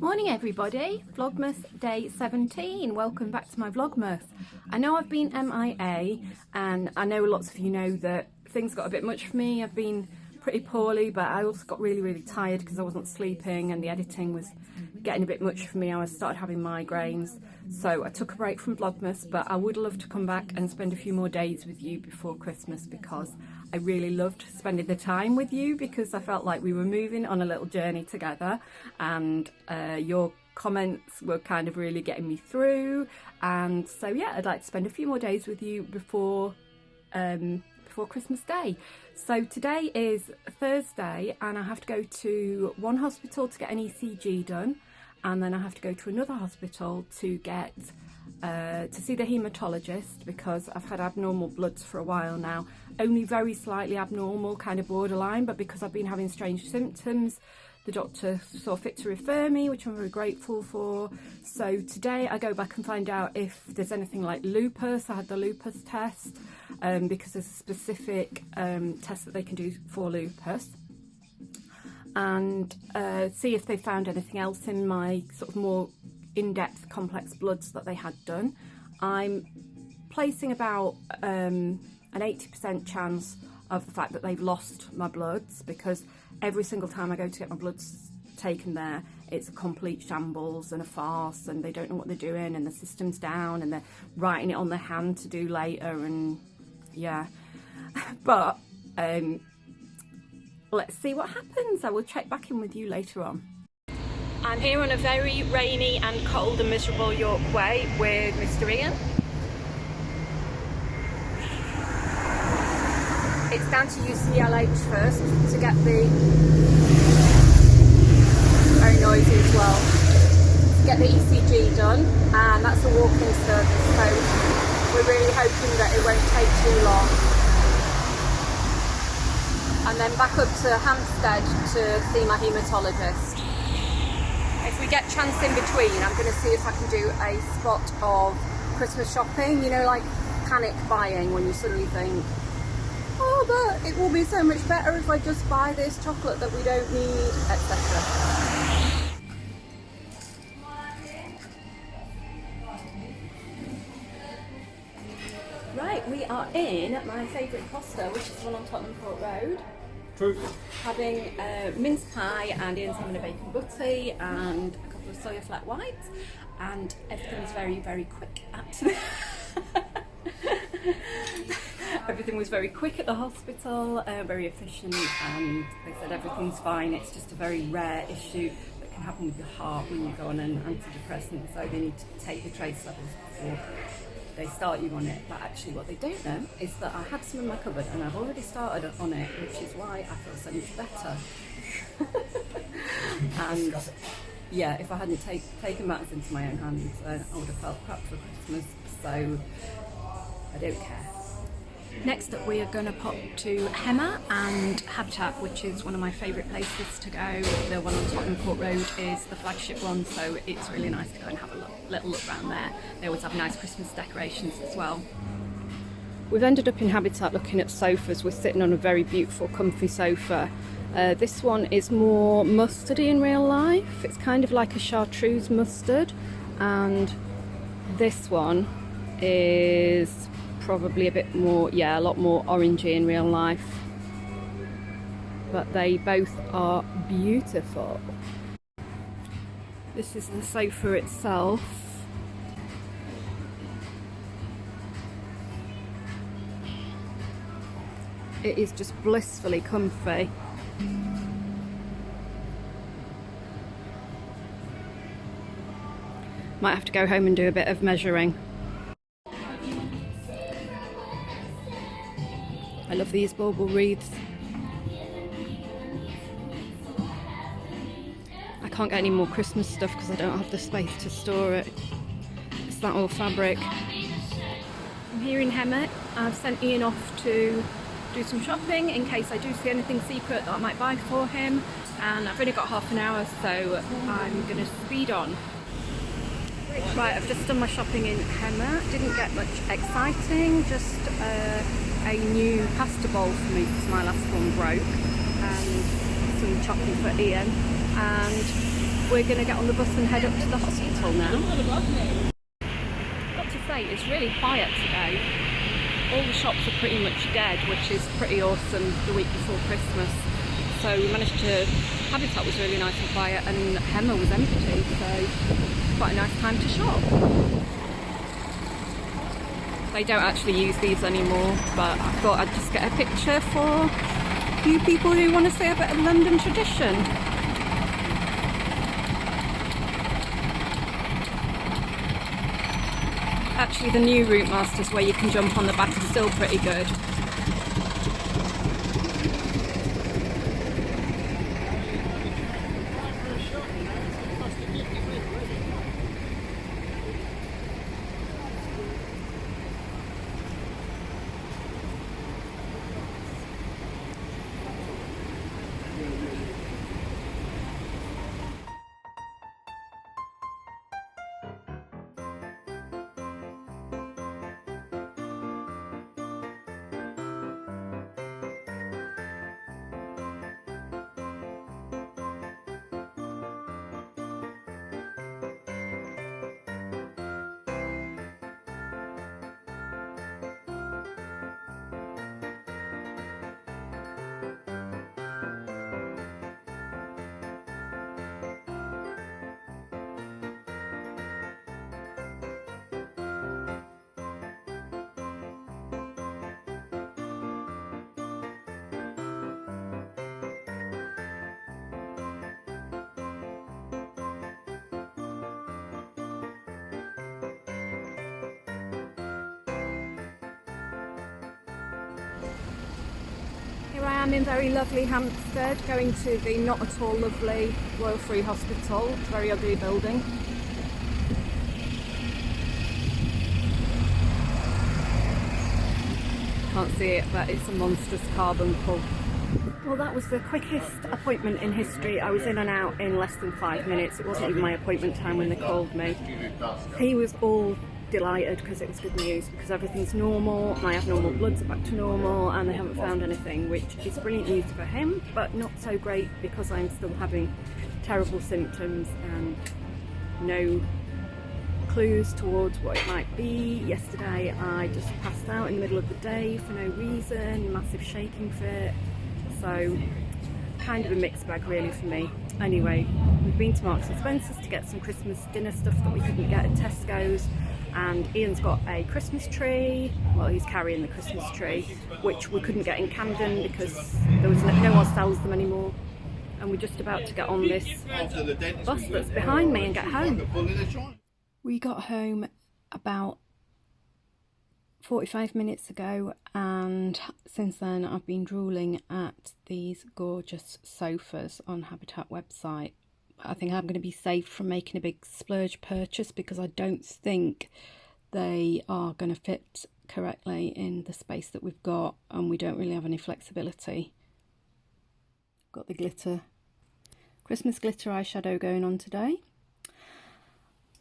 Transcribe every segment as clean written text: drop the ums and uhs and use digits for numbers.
Morning everybody, Vlogmas day 17. Welcome back to my Vlogmas. I know I've been MIA and I know lots of you know that things got a bit much for me. I've been pretty poorly, but I also got really tired because I wasn't sleeping and the editing was getting a bit much for me. I started having migraines, so I took a break from Vlogmas, but I would love to come back and spend a few more days with you before Christmas because I really loved spending the time with you, because I felt like we were moving on a little journey together, and your comments were kind of really getting me through. And so yeah, I'd like to spend a few more days with you before Christmas Day. So today is Thursday and I have to go to one hospital to get an ECG done, and then I have to go to another hospital to get to see the haematologist because I've had abnormal bloods for a while now. Only very slightly abnormal, kind of borderline, but because I've been having strange symptoms, the doctor saw fit to refer me, which I'm very grateful for. So today I go back and find out if there's anything like lupus. I had the lupus test because there's a specific test that they can do for lupus, and see if they found anything else in my sort of more in-depth complex bloods that they had done. I'm placing about an 80% chance of the fact that they've lost my bloods, because every single time I go to get my bloods taken there, it's a complete shambles and a farce, and they don't know what they're doing, and the system's down, and they're writing it on their hand to do later, and yeah. But let's see what happens. I will check back in with you later on. I'm here on a very rainy and cold and miserable York Way with Mr. Ian. It's down to UCLH first to get the, very noisy as well, to get the ECG done, and that's a walk-in service, so we're really hoping that it won't take too long. And then back up to Hampstead to see my haematologist. If we get chance in between, I'm going to see if I can do a spot of Christmas shopping, you know, like panic buying when you suddenly think, oh, but it will be so much better if I just buy this chocolate that we don't need, etc. Right, we are in my favourite Costa, which is the one on Tottenham Court Road. True. Having mince pie, and Ian's having a bacon butty and a couple of soya flat whites, and everything's very quick actually. Everything was very quick at the hospital, very efficient, and they said everything's fine. It's just a very rare issue that can happen with your heart when you go on an antidepressant, so they need to take the trace levels before they start you on it. But actually what they don't know is that I had some in my cupboard and I've already started on it, which is why I feel so much better. And yeah, if I hadn't taken matters into my own hands, I would have felt crap for Christmas, so I don't care. Next up we are going to pop to Hema and Habitat, which is one of my favourite places to go. The one on Tottenham Court Road is the flagship one, so it's really nice to go and have a little look around there. They always have nice Christmas decorations as well. We've ended up in Habitat looking at sofas. We're sitting on a very beautiful comfy sofa. This one is more mustardy in real life. It's kind of like a chartreuse mustard, and this one is probably a bit more, yeah, a lot more orangey in real life, but they both are beautiful. This is the sofa itself. It is just blissfully comfy. Might have to go home and do a bit of measuring. I love these bauble wreaths. I can't get any more Christmas stuff because I don't have the space to store it. It's that all fabric. I'm here in Hema. I've sent Ian off to do some shopping in case I do see anything secret that I might buy for him, and I've only got half an hour, so I'm going to speed on. Right, I've just done my shopping in Hema. Didn't get much exciting, just a new pasta bowl for me because my last one broke, and some chocolate for Ian, and we're going to get on the bus and head up to the hospital now. Got to say, it's really quiet today. All the shops are pretty much dead, which is pretty awesome the week before Christmas. So we managed to, Habitat was really nice and quiet, and Hemmer was empty, so quite a nice time to shop. They don't actually use these anymore, but I thought I'd just get a picture for you people who want to see a bit of London tradition. Actually, the new Route Masters where you can jump on the back is still pretty good. Here I am in very lovely Hampstead, going to the not at all lovely Royal Free Hospital. It's a very ugly building. Can't see it, but it's a monstrous carbuncle. Well, that was the quickest appointment in history. I was in and out in less than 5 minutes. It wasn't even my appointment time when they called me. He was all delighted because it was good news, because everything's normal, my abnormal bloods are back to normal and they haven't found anything, which is brilliant news for him, but not so great because I'm still having terrible symptoms and no clues towards what it might be. Yesterday I just passed out in the middle of the day for no reason, massive shaking fit, so kind of a mixed bag really for me. Anyway, we've been to Marks and Spencer's to get some Christmas dinner stuff that we couldn't get at Tesco's, and Ian's got a Christmas tree, well he's carrying the Christmas tree, which we couldn't get in Camden because there was no one sells them anymore, and we're just about to get on this bus that's behind me and get home. We got home about 45 minutes ago, and since then I've been drooling at these gorgeous sofas on Habitat website. I think I'm going to be safe from making a big splurge purchase because I don't think they are going to fit correctly in the space that we've got, and we don't really have any flexibility. Got the glitter, Christmas glitter eyeshadow going on today.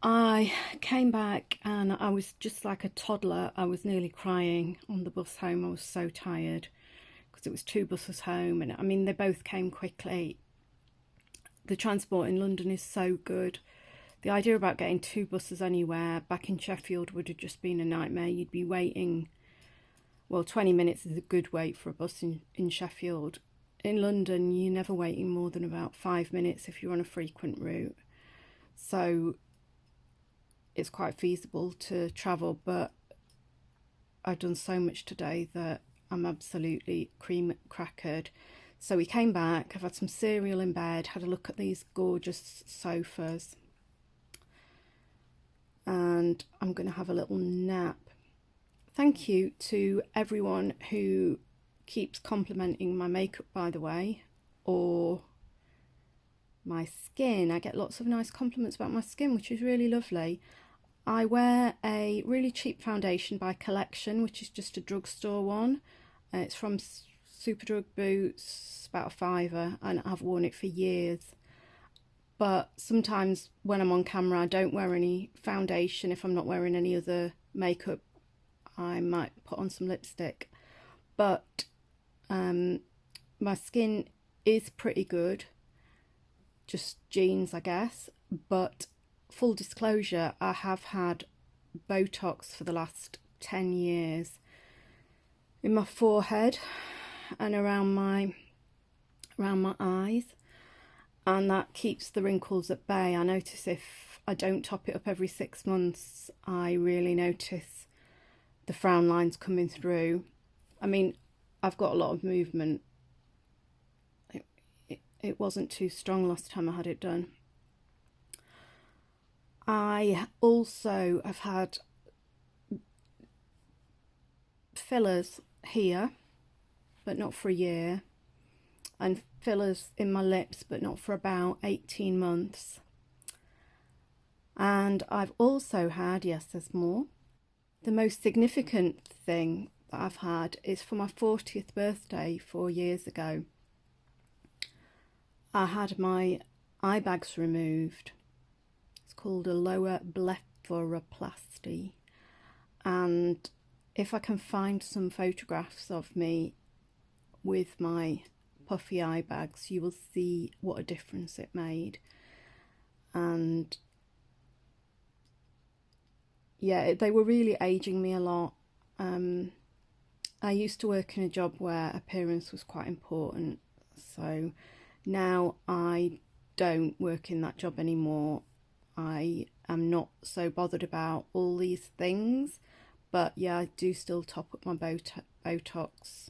I came back and I was just like a toddler. I was nearly crying on the bus home. I was so tired because it was 2 buses home, and I mean they both came quickly. The transport in London is so good. The idea about getting 2 buses anywhere back in Sheffield would have just been a nightmare. You'd be waiting, well 20 minutes is a good wait for a bus in Sheffield. In London you're never waiting more than about 5 minutes if you're on a frequent route. So it's quite feasible to travel, but I've done so much today that I'm absolutely cream crackered. So we came back, I've had some cereal in bed, had a look at these gorgeous sofas, and I'm going to have a little nap. Thank you to everyone who keeps complimenting my makeup, by the way, or my skin. I get lots of nice compliments about my skin, which is really lovely. I wear a really cheap foundation by Collection, which is just a drugstore one. It's from Superdrug Boots, about a £5, and I've worn it for years. But sometimes when I'm on camera I don't wear any foundation. If I'm not wearing any other makeup I might put on some lipstick, but my skin is pretty good. just genes, I guess. But full disclosure, I have had Botox for the last 10 years in my forehead and around my eyes, and that keeps the wrinkles at bay. I notice if I don't top it up every 6 months, I really notice the frown lines coming through. I mean, I've got a lot of movement. It wasn't too strong last time I had it done. I also have had fillers here, but not for a year, and fillers in my lips, but not for about 18 months. And I've also had, yes, there's more. The most significant thing that I've had is for my 40th birthday 4 years ago. I had my eye bags removed. It's called a lower blepharoplasty. And if I can find some photographs of me with my puffy eye bags, you will see what a difference it made. And yeah, they were really aging me a lot. I used to work in a job where appearance was quite important, so now I don't work in that job anymore. I am not so bothered about all these things, but yeah, I do still top up my Botox.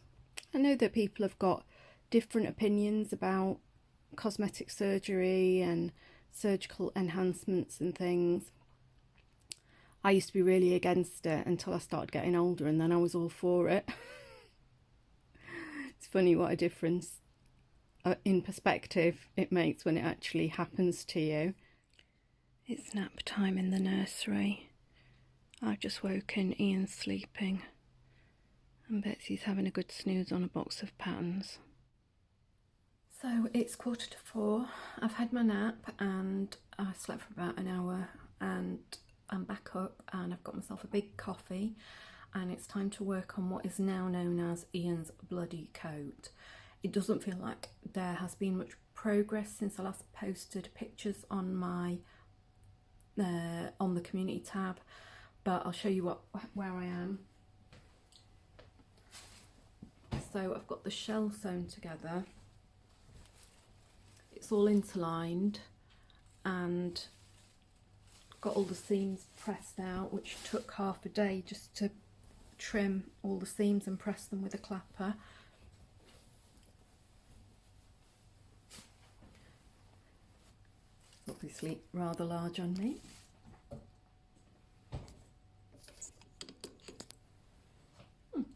I know that people have got different opinions about cosmetic surgery and surgical enhancements and things. I used to be really against it until I started getting older, and then I was all for it. It's funny what a difference in perspective it makes when it actually happens to you. It's nap time in the nursery. I've just woken, Ian's sleeping, and Betsy's having a good snooze on a box of patterns. So it's 4:45. I've had my nap and I slept for about an hour, and I'm back up and I've got myself a big coffee, and it's time to work on what is now known as Ian's bloody coat. It doesn't feel like there has been much progress since I last posted pictures on my on the community tab, but I'll show you where I am. So I've got the shell sewn together. It's all interlined and got all the seams pressed out, which took half a day just to trim all the seams and press them with a clapper. Obviously rather large on me.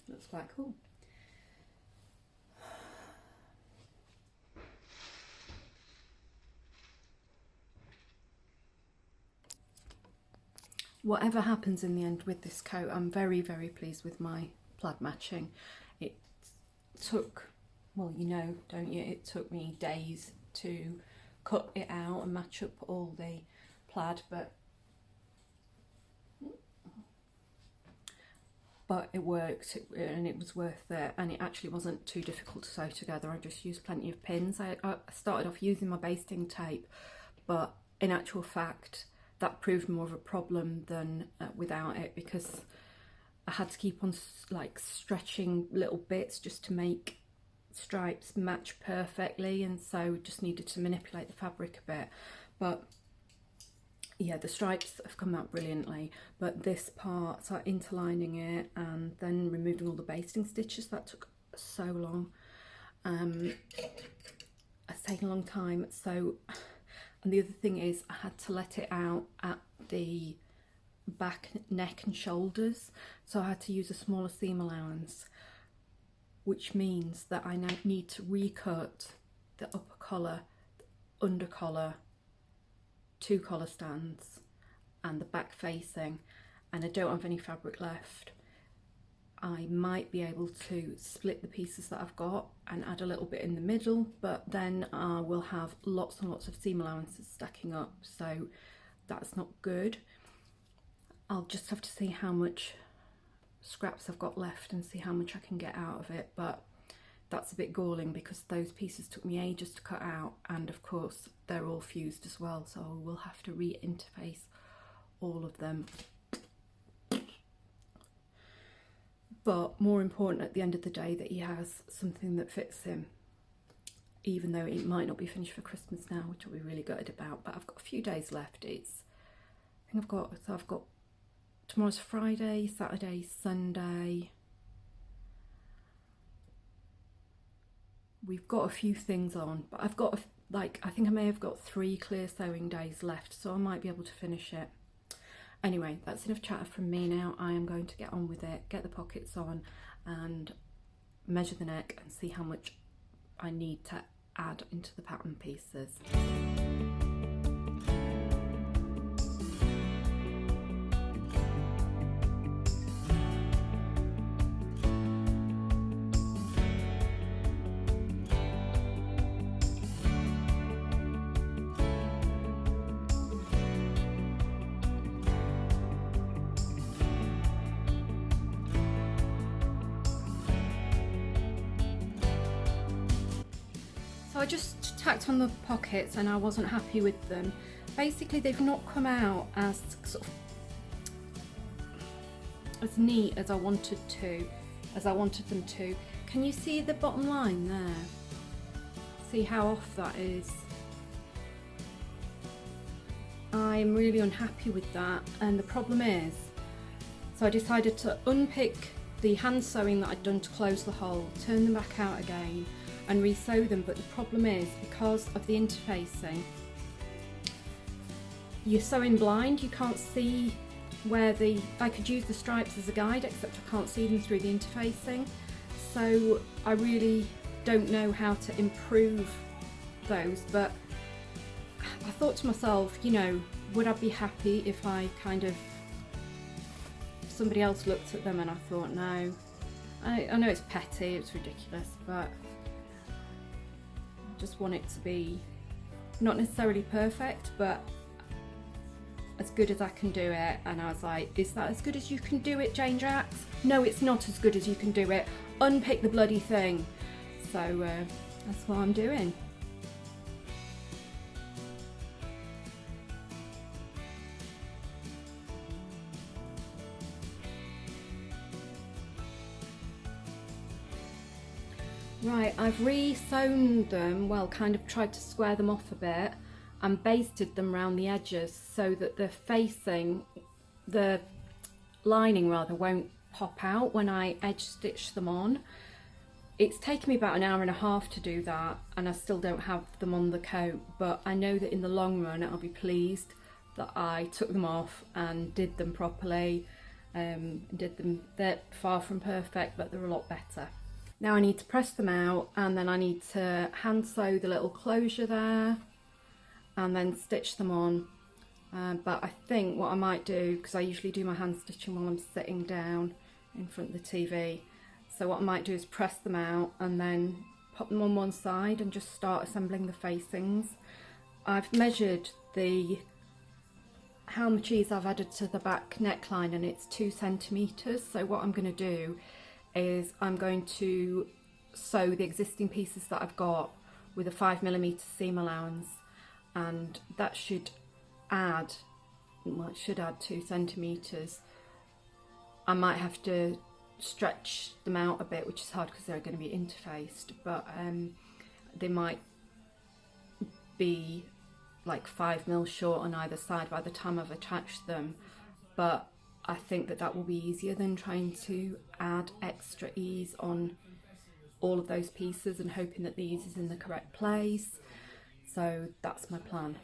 Looks quite cool. Whatever happens in the end with this coat, I'm very, very pleased with my plaid matching. It took, well, you know, don't you, it took me days to cut it out and match up all the plaid, but it worked, and it was worth it, and it actually wasn't too difficult to sew together. I just used plenty of pins. I started off using my basting tape, but in actual fact that proved more of a problem than without it, because I had to keep on like stretching little bits just to make stripes match perfectly, and so just needed to manipulate the fabric a bit. But yeah, the stripes have come out brilliantly, but this part, so interlining it and then removing all the basting stitches, that took so long. It's taken a long time. So, and the other thing is I had to let it out at the back, neck and shoulders, so I had to use a smaller seam allowance, which means that I now need to recut the upper collar, the under collar, 2 collar stands and the back facing, and I don't have any fabric left. I might be able to split the pieces that I've got and add a little bit in the middle, but then I will have lots and lots of seam allowances stacking up, so that's not good. I'll just have to see how much scraps I've got left and see how much I can get out of it, but that's a bit galling because those pieces took me ages to cut out, and of course they're all fused as well, so I will have to re-interface all of them. But more important at the end of the day that he has something that fits him, even though it might not be finished for Christmas now, which I'll be really gutted about. But I've got a few days left. I think I've got tomorrow's Friday, Saturday, Sunday. We've got a few things on, but I've got I think I may have got 3 clear sewing days left, so I might be able to finish it. Anyway, that's enough chatter from me now. I am going to get on with it, get the pockets on and measure the neck and see how much I need to add into the pattern pieces. So I just tacked on the pockets and I wasn't happy with them. Basically they've not come out as sort of as neat as I wanted them to. Can you see the bottom line there? See how off that is? I'm really unhappy with that, and the problem is, so I decided to unpick the hand sewing that I'd done to close the hole, turn them back out again and re-sew them, but the problem is because of the interfacing, you're sewing blind, you can't see where I could use the stripes as a guide, except I can't see them through the interfacing, so I really don't know how to improve those. But I thought to myself, you know, would I be happy if I somebody else looked at them, and I thought, no, I know it's petty, it's ridiculous, but just want it to be not necessarily perfect, but as good as I can do it. And I was like, is that as good as you can do it, Jane Jacks? No, it's not as good as you can do it. Unpick the bloody thing. So that's what I'm doing. Right, I've re-sewn them, well, kind of tried to square them off a bit and basted them around the edges so that the lining rather, won't pop out when I edge stitch them on. It's taken me about an hour and a half to do that, and I still don't have them on the coat, but I know that in the long run I'll be pleased that I took them off and did them properly. They're far from perfect, but they're a lot better. Now I need to press them out, and then I need to hand sew the little closure there and then stitch them on. But I think what I might do, because I usually do my hand stitching while I'm sitting down in front of the TV, so what I might do is press them out and then pop them on one side and just start assembling the facings. I've measured how much ease I've added to the back neckline, and it's 2 centimetres. So what I'm going to do is I'm going to sew the existing pieces that I've got with a 5mm seam allowance, and that should add, well, it should add 2 centimetres. I might have to stretch them out a bit, which is hard because they're going to be interfaced, but they might be like 5mm short on either side by the time I've attached them, but I think that will be easier than trying to add extra ease on all of those pieces and hoping that the ease is in the correct place. So that's my plan.